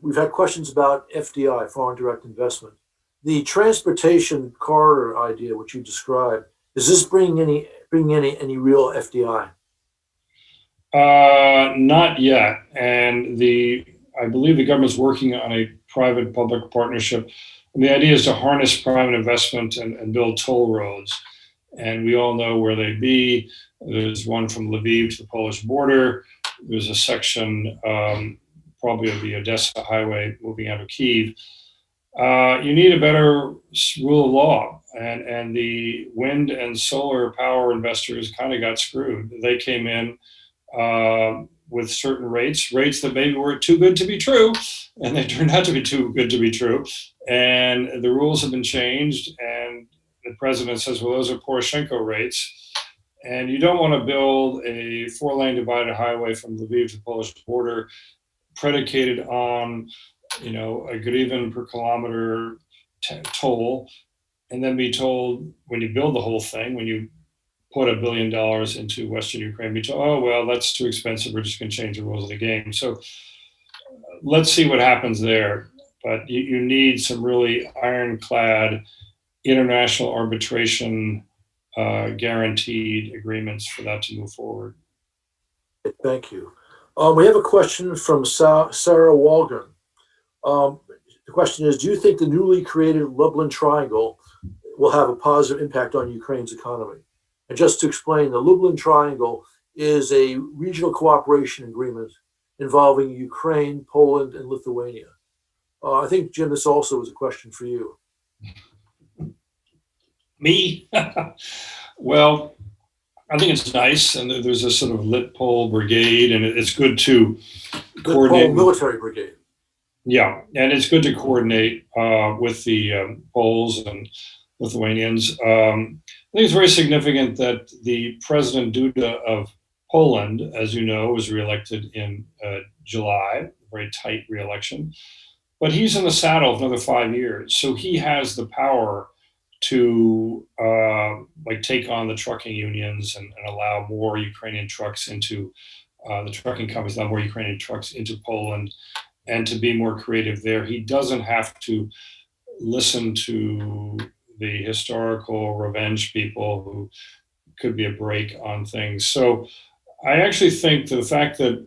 [SPEAKER 1] we've had questions about FDI, foreign direct investment. The transportation corridor idea, which you described, is this bringing any real FDI?
[SPEAKER 4] Not yet, and I believe the government's working on a private-public partnership. And the idea is to harness private investment and build toll roads. And we all know where they be. There's one from Lviv to the Polish border. There's a section probably of the Odessa highway moving out of Kyiv. You need a better rule of law, and the wind and solar power investors kind of got screwed. They came in with certain rates that maybe were too good to be true, and they turned out to be too good to be true. And the rules have been changed, and the president says, well, those are Poroshenko rates. And you don't want to build a 4-lane divided highway from Lviv to the Polish border predicated on, a hryvnia per kilometer toll, and then be told when you build the whole thing, when you put $1 billion into Western Ukraine, be told, oh, well, that's too expensive. We're just going to change the rules of the game. So let's see what happens there. But you need some really ironclad international arbitration guaranteed agreements for that to move forward.
[SPEAKER 1] Thank you. We have a question from Sarah Walgren. The question is, do you think the newly created Lublin Triangle will have a positive impact on Ukraine's economy? And just to explain, the Lublin Triangle is a regional cooperation agreement involving Ukraine, Poland, and Lithuania. I think, Jim, this also is a question for you.
[SPEAKER 4] Me? Well, I think it's nice, and there's a sort of lit pole brigade, and it's good to coordinate.
[SPEAKER 1] The military brigade.
[SPEAKER 4] Yeah, and it's good to coordinate with the Poles and Lithuanians. I think it's very significant that the President Duda of Poland, as you know, was reelected in July, a very tight reelection. But he's in the saddle for another 5 years, so he has the power to take on the trucking unions and allow more Ukrainian trucks into the trucking companies, allow more Ukrainian trucks into Poland, and to be more creative there. He doesn't have to listen to the historical revenge people who could be a brake on things. So I actually think that the fact that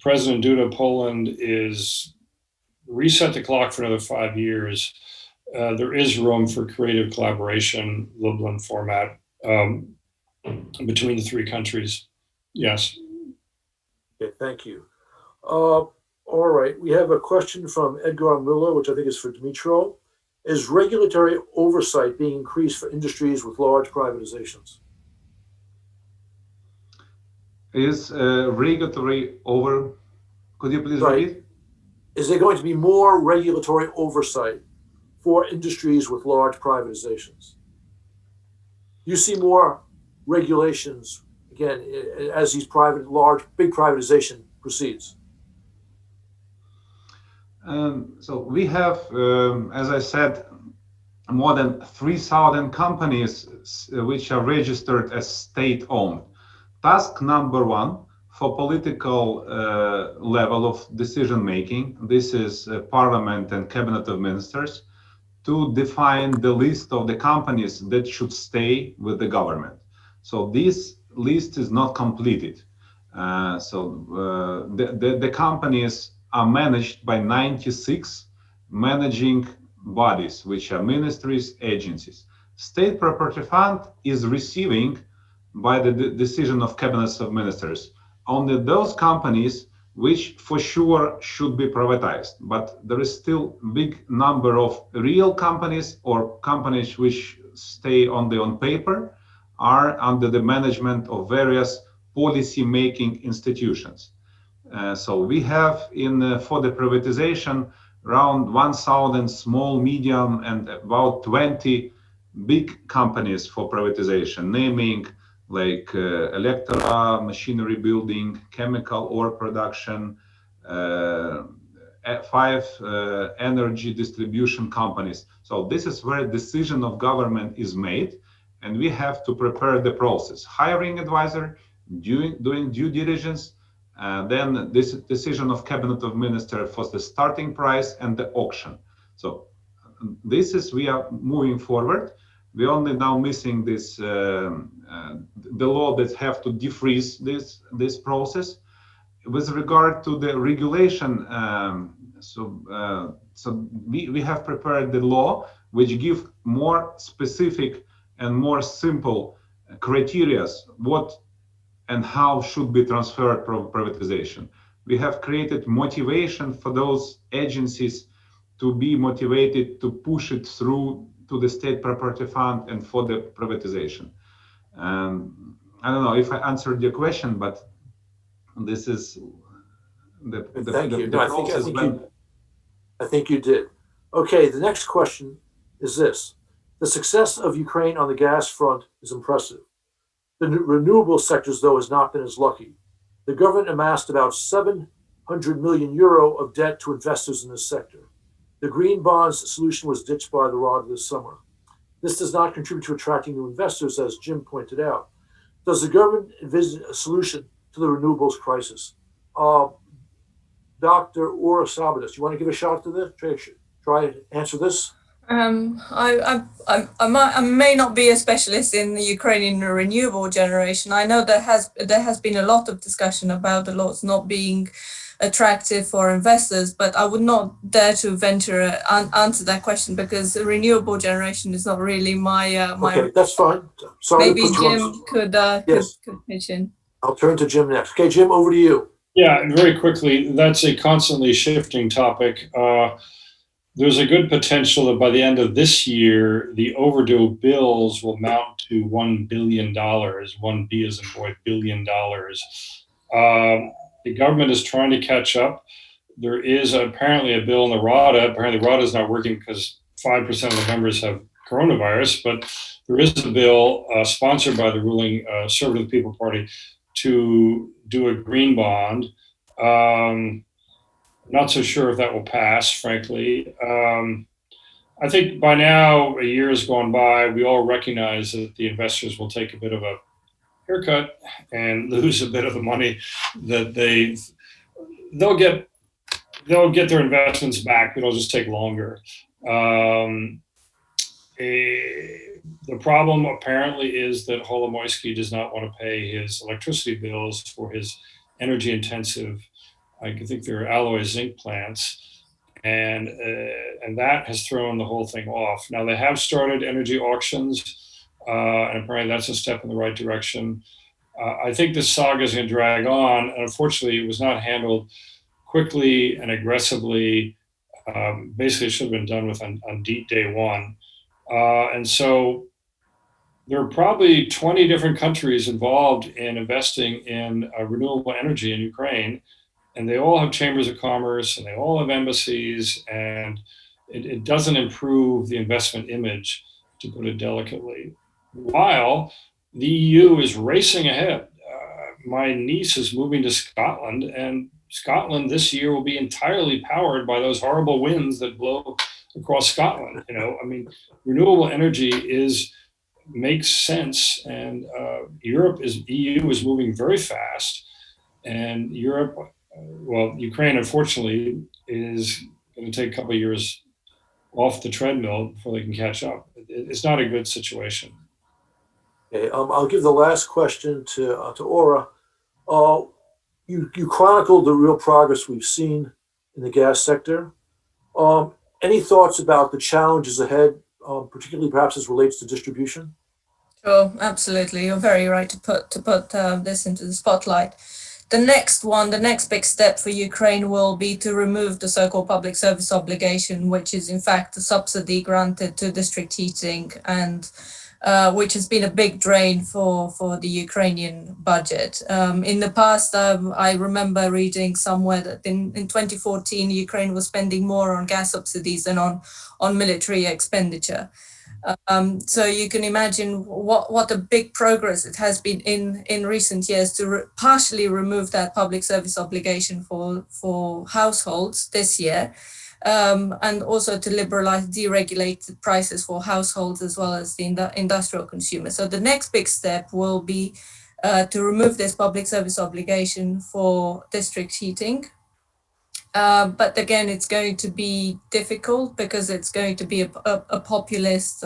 [SPEAKER 4] President Duda of Poland is reset the clock for another 5 years, there is room for creative collaboration, Lublin format, between the three countries. Yes.
[SPEAKER 1] Okay, thank you. All right, we have a question from Edgar Miller, which I think is for Dnipro. Is regulatory oversight being increased for industries with large privatizations?
[SPEAKER 3] Is regulatory over? Could you please repeat?
[SPEAKER 1] Is there going to be more regulatory oversight for industries with large privatizations? You see more regulations, again, as these big privatization proceeds?
[SPEAKER 3] So we have, as I said, more than 3,000 companies which are registered as state-owned. Task number one for political level of decision-making, this is Parliament and Cabinet of Ministers, to define the list of the companies that should stay with the government. So this list is not completed. The companies are managed by 96 managing bodies, which are ministries, agencies. State Property Fund is receiving, by the decision of cabinets of ministers, only those companies which for sure should be privatized. But there is still a big number of real companies or companies which stay on paper, are under the management of various policy-making institutions. So we have for the privatization around 1,000 small, medium, and about 20 big companies for privatization, naming like electrical, machinery building, chemical ore production, 5 energy distribution companies. So this is where decision of government is made, and we have to prepare the process. Hiring advisor, doing due diligence, then this decision of Cabinet of Ministers for the starting price and the auction. So this is, we are moving forward. We only now missing this, the law that have to defreeze this process. With regard to the regulation, so we have prepared the law which give more specific and more simple criteria what and how should be transferred privatization. We have created motivation for those agencies to be motivated to push it through to the state property fund and for the privatization. I don't know if I answered your question, but this is
[SPEAKER 1] Thank you.
[SPEAKER 3] the
[SPEAKER 1] No,
[SPEAKER 3] process
[SPEAKER 1] I think you did. Okay, the next question is this. The success of Ukraine on the gas front is impressive. The renewable sectors, though, has not been as lucky. The government amassed about 700 million euro of debt to investors in this sector. The green bonds solution was ditched by the rod this summer. This does not contribute to attracting new investors, as Jim pointed out. Does the government envision a solution to the renewables crisis? Dr. Ora Sabadas, you want to give a shot to this? Try and answer this?
[SPEAKER 2] I may not be a specialist in the Ukrainian renewable generation. I know there has been a lot of discussion about the laws not being attractive for investors, but I would not dare to venture answer that question because renewable generation is not really my.
[SPEAKER 1] Okay, that's fine. Sorry
[SPEAKER 2] maybe
[SPEAKER 1] to put you
[SPEAKER 2] Jim
[SPEAKER 1] on.
[SPEAKER 2] could pitch in.
[SPEAKER 1] I'll turn to Jim next. Okay, Jim, over to you.
[SPEAKER 4] Yeah, very quickly, that's a constantly shifting topic. There's a good potential that by the end of this year, the overdue bills will mount to $1 billion, 1B as in boy, $billion. The government is trying to catch up. There is apparently a bill in the RADA. Apparently, RADA is not working because 5% of the members have coronavirus, but there is a bill sponsored by the ruling Conservative People Party to do a green bond. Not so sure if that will pass, frankly. I think by now, a year has gone by, we all recognize that the investors will take a bit of a haircut and lose a bit of the money that they'll get their investments back, but it'll just take longer. The problem apparently is that Holomoisky does not want to pay his electricity bills for his energy intensive, I think they're alloy zinc plants, and that has thrown the whole thing off. Now they have started energy auctions, and apparently that's a step in the right direction. I think this saga is going to drag on, and unfortunately, it was not handled quickly and aggressively. Basically, it should have been done with on day one, and so there are probably 20 different countries involved in investing in renewable energy in Ukraine. And they all have chambers of commerce and they all have embassies, and it doesn't improve the investment image, to put it delicately. While the EU is racing ahead. My niece is moving to Scotland, and Scotland this year will be entirely powered by those horrible winds that blow across Scotland. I mean, renewable energy makes sense, and EU is moving very fast, and Ukraine, unfortunately, is going to take a couple of years off the treadmill before they can catch up. It's not a good situation.
[SPEAKER 1] Okay, I'll give the last question to Ora. You chronicled the real progress we've seen in the gas sector. Any thoughts about the challenges ahead, particularly perhaps as relates to distribution?
[SPEAKER 2] Sure, absolutely. You're very right to put this into the spotlight. The next big step for Ukraine will be to remove the so-called public service obligation, which is in fact a subsidy granted to district heating, and which has been a big drain for the Ukrainian budget. In the past, I remember reading somewhere that in 2014, Ukraine was spending more on gas subsidies than on military expenditure. So you can imagine what a big progress it has been in recent years to partially remove that public service obligation for households this year, and also to liberalize deregulated prices for households as well as the industrial consumers. So the next big step will be to remove this public service obligation for district heating. But again, it's going to be difficult because it's going to be a populist.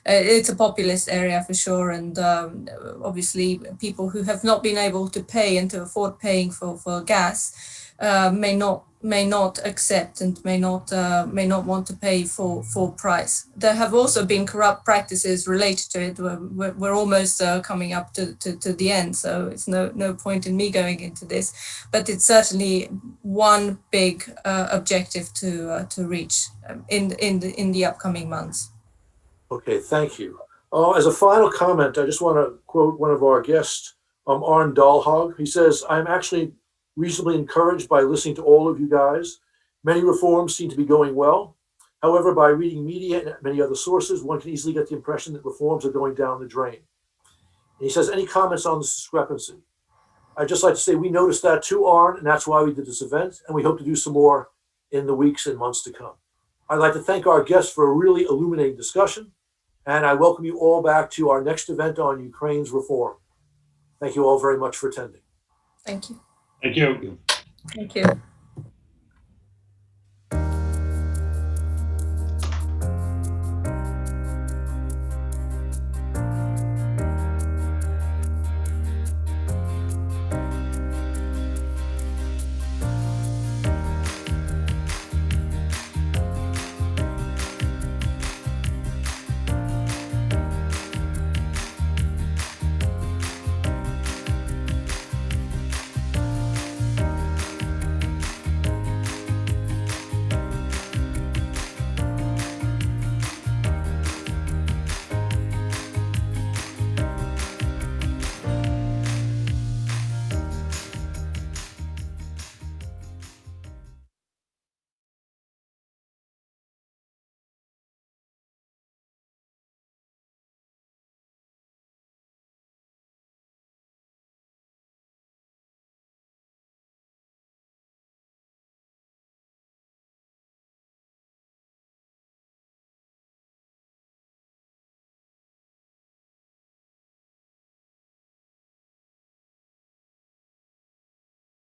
[SPEAKER 2] It's a populist area for sure, and obviously people who have not been able to pay and to afford paying for gas may not accept and may not want to pay for price. There have also been corrupt practices related to it. We're almost coming up to the end, so it's no point in me going into this. But it's certainly one big objective to reach in the upcoming months.
[SPEAKER 1] Okay, thank you. As a final comment, I just want to quote one of our guests, Arne Dahlhag. He says, "I'm actually reasonably encouraged by listening to all of you guys. Many reforms seem to be going well. However, by reading media and many other sources, one can easily get the impression that reforms are going down the drain." And he says, "Any comments on this discrepancy?" I'd just like to say we noticed that too, Arne, and that's why we did this event, and we hope to do some more in the weeks and months to come. I'd like to thank our guests for a really illuminating discussion, and I welcome you all back to our next event on Ukraine's reform. Thank you all very much for attending.
[SPEAKER 2] Thank you.
[SPEAKER 4] Thank you.
[SPEAKER 2] Thank you.